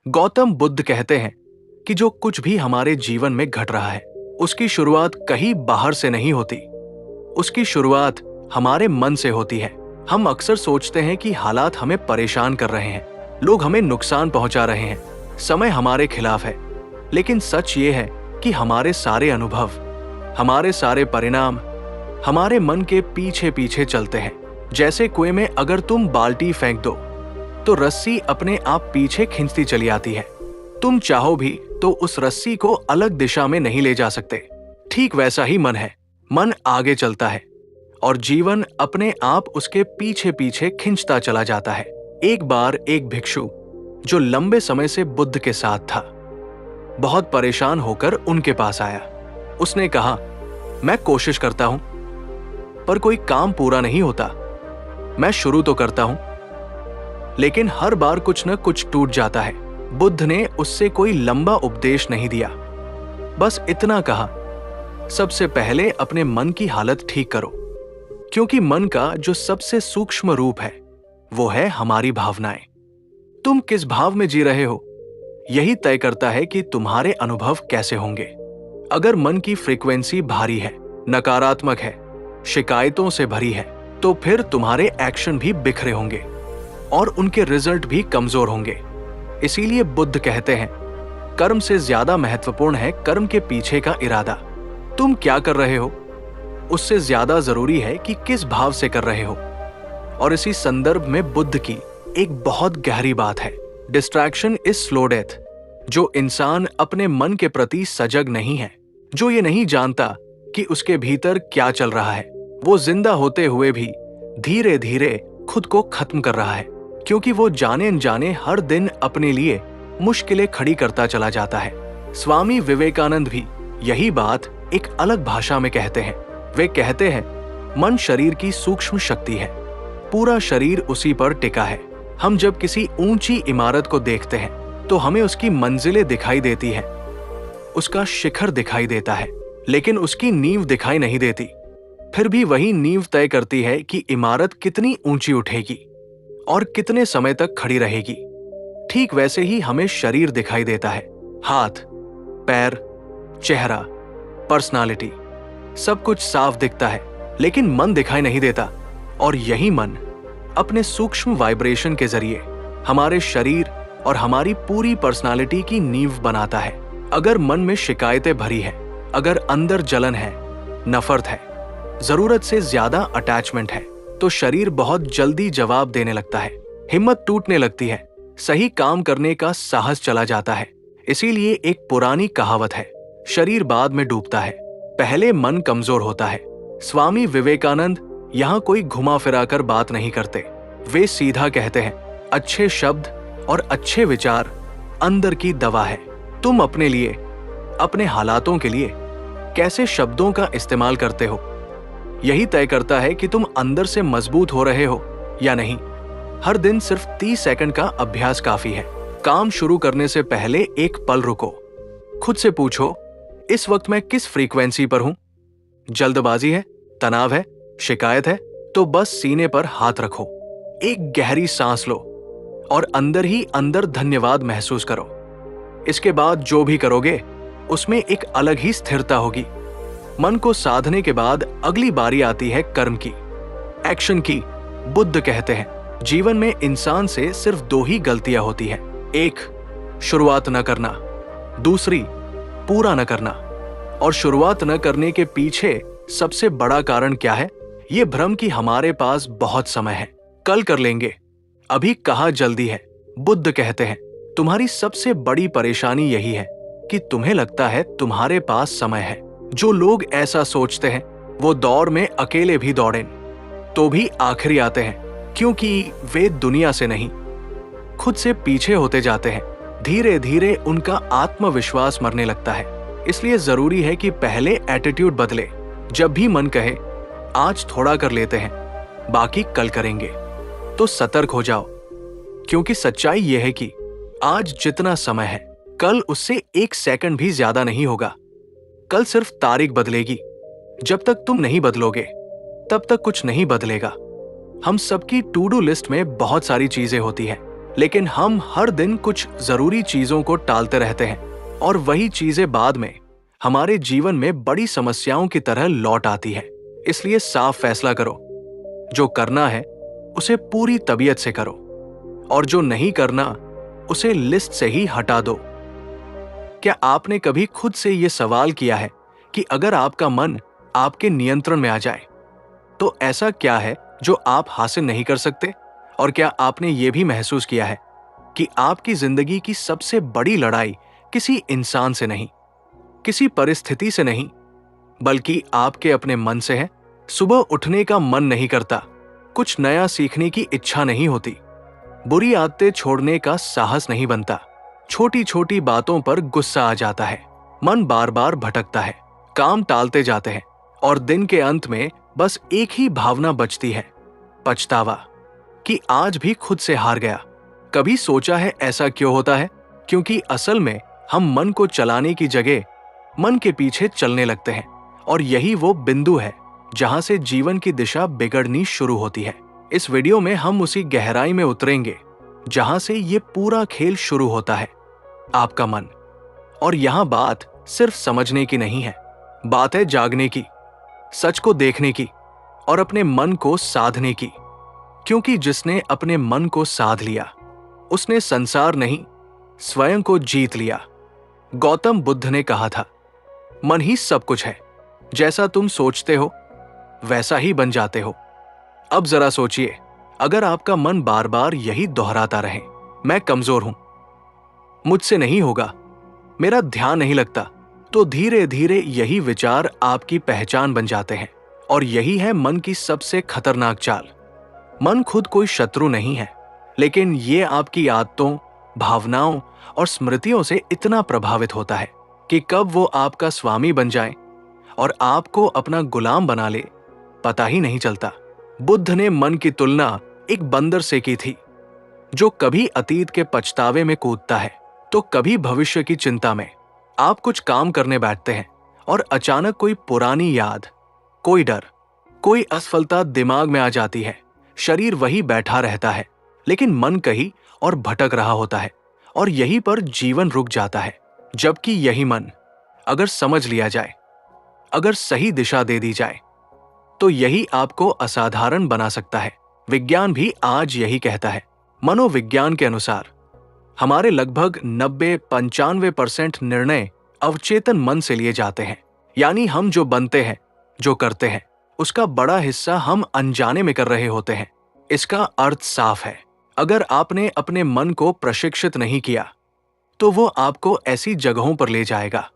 गौतम बुद्ध कहते हैं कि जो कुछ भी हमारे जीवन में घट रहा है उसकी शुरुआत कहीं बाहर से नहीं होती, उसकी शुरुआत हमारे मन से होती है। हम अक्सर सोचते हैं कि हालात हमें परेशान कर रहे हैं, लोग हमें नुकसान पहुंचा रहे हैं, समय हमारे खिलाफ है। लेकिन सच ये है कि हमारे सारे अनुभव, हमारे सारे परिणाम हमारे मन के पीछे पीछे चलते हैं। जैसे कुएं में अगर तुम बाल्टी फेंक दो तो रस्सी अपने आप पीछे खींचती चली आती है। तुम चाहो भी तो उस रस्सी को अलग दिशा में नहीं ले जा सकते। ठीक वैसा ही मन है। मन आगे चलता है और जीवन अपने आप उसके पीछे पीछे खींचता चला जाता है। एक बार एक भिक्षु जो लंबे समय से बुद्ध के साथ था, बहुत परेशान होकर उनके पास आया। उसने कहा, मैं कोशिश करता हूं पर कोई काम पूरा नहीं होता। मैं शुरू तो करता हूं लेकिन हर बार कुछ न कुछ टूट जाता है। बुद्ध ने उससे कोई लंबा उपदेश नहीं दिया, बस इतना कहा, सबसे पहले अपने मन की हालत ठीक करो, क्योंकि मन का जो सबसे सूक्ष्म रूप है वो है हमारी भावनाएं। तुम किस भाव में जी रहे हो यही तय करता है कि तुम्हारे अनुभव कैसे होंगे। अगर मन की फ्रीक्वेंसी भारी है, नकारात्मक है, शिकायतों से भरी है, तो फिर तुम्हारे एक्शन भी बिखरे होंगे और उनके रिजल्ट भी कमजोर होंगे। इसीलिए बुद्ध कहते हैं, कर्म से ज्यादा महत्वपूर्ण है कर्म के पीछे का इरादा। तुम क्या कर रहे हो उससे ज्यादा जरूरी है कि किस भाव से कर रहे हो। और इसी संदर्भ में बुद्ध की एक बहुत गहरी बात है, डिस्ट्रैक्शन इज स्लो डेथ। जो इंसान अपने मन के प्रति सजग नहीं है, जो ये नहीं जानता कि उसके भीतर क्या चल रहा है, वो जिंदा होते हुए भी धीरे धीरे खुद को खत्म कर रहा है, क्योंकि वो जाने अनजाने हर दिन अपने लिए मुश्किलें खड़ी करता चला जाता है। स्वामी विवेकानंद भी यही बात एक अलग भाषा में कहते हैं। वे कहते हैं, मन शरीर की सूक्ष्म शक्ति है, पूरा शरीर उसी पर टिका है। हम जब किसी ऊंची इमारत को देखते हैं तो हमें उसकी मंजिलें दिखाई देती है, उसका शिखर दिखाई देता है, लेकिन उसकी नींव दिखाई नहीं देती। फिर भी वही नींव तय करती है कि इमारत कितनी ऊंची उठेगी और कितने समय तक खड़ी रहेगी। ठीक वैसे ही हमें शरीर दिखाई देता है, हाथ, पैर, चेहरा, पर्सनालिटी, सब कुछ साफ दिखता है, लेकिन मन दिखाई नहीं देता। और यही मन अपने सूक्ष्म वाइब्रेशन के जरिए हमारे शरीर और हमारी पूरी पर्सनालिटी की नींव बनाता है। अगर मन में शिकायतें भरी है, अगर अंदर जलन है, नफरत है, जरूरत से ज्यादा अटैचमेंट है, तो शरीर बहुत जल्दी जवाब देने लगता है, हिम्मत टूटने लगती है, सही काम करने का साहस चला जाता है। इसीलिए एक पुरानी कहावत है, शरीर बाद में डूबता है, पहले मन कमजोर होता है। स्वामी विवेकानंद यहाँ कोई घुमा फिरा कर बात नहीं करते। वे सीधा कहते हैं, अच्छे शब्द और अच्छे विचार अंदर की दवा है। तुम अपने लिए, अपने हालातों के लिए कैसे शब्दों का इस्तेमाल करते हो, यही तय करता है कि तुम अंदर से मजबूत हो रहे हो या नहीं। हर दिन सिर्फ 30 सेकंड का अभ्यास काफी है। काम शुरू करने से पहले एक पल रुको, खुद से पूछो, इस वक्त मैं किस फ्रीक्वेंसी पर हूं? जल्दबाजी है, तनाव है, शिकायत है? तो बस सीने पर हाथ रखो, एक गहरी सांस लो और अंदर ही अंदर धन्यवाद महसूस करो। इसके बाद जो भी करोगे उसमें एक अलग ही स्थिरता होगी। मन को साधने के बाद अगली बारी आती है कर्म की, एक्शन की। बुद्ध कहते हैं, जीवन में इंसान से सिर्फ 2 ही गलतियां होती हैं, एक शुरुआत न करना, दूसरी पूरा न करना। और शुरुआत न करने के पीछे सबसे बड़ा कारण क्या है? ये भ्रम कि हमारे पास बहुत समय है, कल कर लेंगे, अभी कहाँ जल्दी है। बुद्ध कहते हैं, तुम्हारी सबसे बड़ी परेशानी यही है कि तुम्हें लगता है तुम्हारे पास समय है। जो लोग ऐसा सोचते हैं वो दौड़ में अकेले भी दौड़ें तो भी आखिरी आते हैं, क्योंकि वे दुनिया से नहीं, खुद से पीछे होते जाते हैं। धीरे धीरे उनका आत्मविश्वास मरने लगता है। इसलिए जरूरी है कि पहले एटीट्यूड बदले। जब भी मन कहे आज थोड़ा कर लेते हैं, बाकी कल करेंगे, तो सतर्क हो जाओ, क्योंकि सच्चाई यह है कि आज जितना समय है कल उससे 1 सेकंड भी ज्यादा नहीं होगा। कल सिर्फ तारीख बदलेगी। जब तक तुम नहीं बदलोगे तब तक कुछ नहीं बदलेगा। हम सबकी टू डू लिस्ट में बहुत सारी चीजें होती हैं, लेकिन हम हर दिन कुछ जरूरी चीजों को टालते रहते हैं और वही चीजें बाद में हमारे जीवन में बड़ी समस्याओं की तरह लौट आती है। इसलिए साफ फैसला करो, जो करना है उसे पूरी तबीयत से करो और जो नहीं करना उसे लिस्ट से ही हटा दो। क्या आपने कभी खुद से यह सवाल किया है कि अगर आपका मन आपके नियंत्रण में आ जाए तो ऐसा क्या है जो आप हासिल नहीं कर सकते? और क्या आपने यह भी महसूस किया है कि आपकी जिंदगी की सबसे बड़ी लड़ाई किसी इंसान से नहीं, किसी परिस्थिति से नहीं, बल्कि आपके अपने मन से है? सुबह उठने का मन नहीं करता, कुछ नया सीखने की इच्छा नहीं होती, बुरी आदतें छोड़ने का साहस नहीं बनता, छोटी छोटी बातों पर गुस्सा आ जाता है, मन बार बार भटकता है, काम टालते जाते हैं और दिन के अंत में बस एक ही भावना बचती है, पछतावा, कि आज भी खुद से हार गया। कभी सोचा है ऐसा क्यों होता है? क्योंकि असल में हम मन को चलाने की जगह मन के पीछे चलने लगते हैं और यही वो बिंदु है जहां से जीवन की दिशा बिगड़नी शुरू होती है। इस वीडियो में हम उसी गहराई में उतरेंगे जहां से ये पूरा खेल शुरू होता है, आपका मन। और यहां बात सिर्फ समझने की नहीं है, बात है जागने की, सच को देखने की और अपने मन को साधने की। क्योंकि जिसने अपने मन को साध लिया उसने संसार नहीं, स्वयं को जीत लिया। गौतम बुद्ध ने कहा था, मन ही सब कुछ है, जैसा तुम सोचते हो वैसा ही बन जाते हो। अब जरा सोचिए, अगर आपका मन बार बार यही दोहराता रहे, मैं कमजोर हूं, मुझसे नहीं होगा, मेरा ध्यान नहीं लगता, तो धीरे धीरे यही विचार आपकी पहचान बन जाते हैं। और यही है मन की सबसे खतरनाक चाल। मन खुद कोई शत्रु नहीं है, लेकिन ये आपकी आदतों, भावनाओं और स्मृतियों से इतना प्रभावित होता है कि कब वो आपका स्वामी बन जाए और आपको अपना गुलाम बना ले, पता ही नहीं चलता। बुद्ध ने मन की तुलना एक बंदर से की थी, जो कभी अतीत के पछतावे में कूदता है तो कभी भविष्य की चिंता में। आप कुछ काम करने बैठते हैं और अचानक कोई पुरानी याद, कोई डर, कोई असफलता दिमाग में आ जाती है। शरीर वही बैठा रहता है, लेकिन मन कहीं और भटक रहा होता है और यहीं पर जीवन रुक जाता है। जबकि यही मन अगर समझ लिया जाए, अगर सही दिशा दे दी जाए, तो यही आपको असाधारण बना सकता है। विज्ञान भी आज यही कहता है। मनोविज्ञान के अनुसार हमारे लगभग 90-95% निर्णय अवचेतन मन से लिए जाते हैं। यानी हम जो बनते हैं, जो करते हैं, उसका बड़ा हिस्सा हम अनजाने में कर रहे होते हैं। इसका अर्थ साफ है, अगर आपने अपने मन को प्रशिक्षित नहीं किया तो वो आपको ऐसी जगहों पर ले जाएगा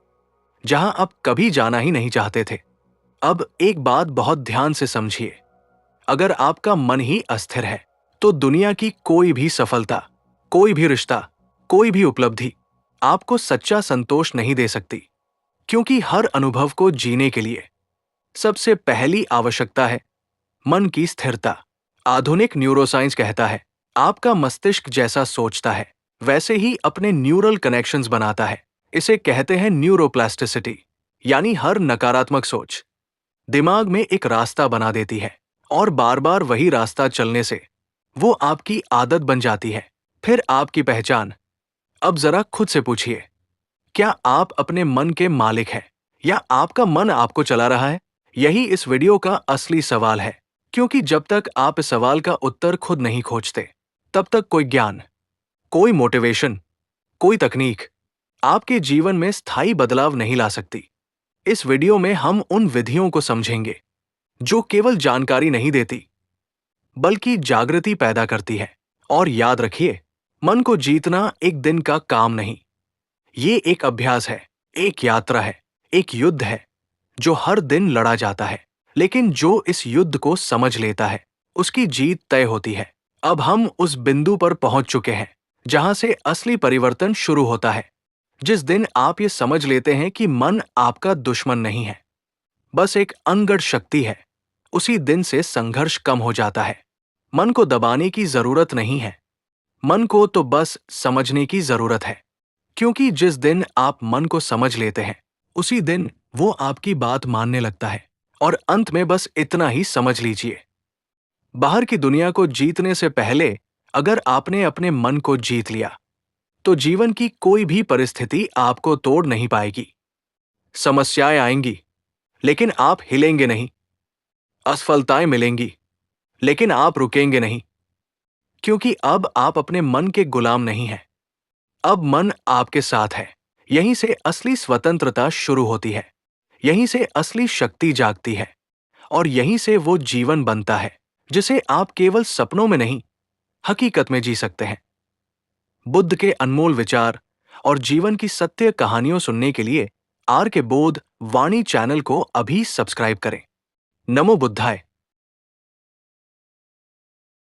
जहां आप कभी जाना ही नहीं चाहते थे। अब एक बात बहुत ध्यान से समझिए, अगर आपका मन ही अस्थिर है तो दुनिया की कोई भी सफलता, कोई भी रिश्ता, कोई भी उपलब्धि आपको सच्चा संतोष नहीं दे सकती। क्योंकि हर अनुभव को जीने के लिए सबसे पहली आवश्यकता है मन की स्थिरता। आधुनिक न्यूरोसाइंस कहता है, आपका मस्तिष्क जैसा सोचता है वैसे ही अपने न्यूरल कनेक्शंस बनाता है। इसे कहते हैं न्यूरोप्लास्टिसिटी। यानी हर नकारात्मक सोच दिमाग में एक रास्ता बना देती है और बार बार वही रास्ता चलने से वो आपकी आदत बन जाती है, फिर आपकी पहचान। अब जरा खुद से पूछिए, क्या आप अपने मन के मालिक हैं या आपका मन आपको चला रहा है? यही इस वीडियो का असली सवाल है। क्योंकि जब तक आप इस सवाल का उत्तर खुद नहीं खोजते, तब तक कोई ज्ञान, कोई मोटिवेशन, कोई तकनीक आपके जीवन में स्थायी बदलाव नहीं ला सकती। इस वीडियो में हम उन विधियों को समझेंगे जो केवल जानकारी नहीं देती, बल्कि जागृति पैदा करती है। और याद रखिए, मन को जीतना एक दिन का काम नहीं, ये एक अभ्यास है, एक यात्रा है, एक युद्ध है जो हर दिन लड़ा जाता है। लेकिन जो इस युद्ध को समझ लेता है, उसकी जीत तय होती है। अब हम उस बिंदु पर पहुंच चुके हैं जहां से असली परिवर्तन शुरू होता है। जिस दिन आप ये समझ लेते हैं कि मन आपका दुश्मन नहीं है, बस एक अनगढ़ शक्ति है, उसी दिन से संघर्ष कम हो जाता है। मन को दबाने की जरूरत नहीं है, मन को तो बस समझने की जरूरत है। क्योंकि जिस दिन आप मन को समझ लेते हैं, उसी दिन वो आपकी बात मानने लगता है। और अंत में बस इतना ही समझ लीजिए, बाहर की दुनिया को जीतने से पहले अगर आपने अपने मन को जीत लिया तो जीवन की कोई भी परिस्थिति आपको तोड़ नहीं पाएगी। समस्याएं आएंगी लेकिन आप हिलेंगे नहीं। असफलताएं मिलेंगी लेकिन आप रुकेंगे नहीं, क्योंकि अब आप अपने मन के गुलाम नहीं हैं। अब मन आपके साथ है। यहीं से असली स्वतंत्रता शुरू होती है। यहीं से असली शक्ति जागती है और यहीं से वो जीवन बनता है जिसे आप केवल सपनों में नहीं, हकीकत में जी सकते हैं। बुद्ध के अनमोल विचार और जीवन की सत्य कहानियों सुनने के लिए आर के बोध वाणी चैनल को अभी सब्सक्राइब करें। नमो बुद्धाय।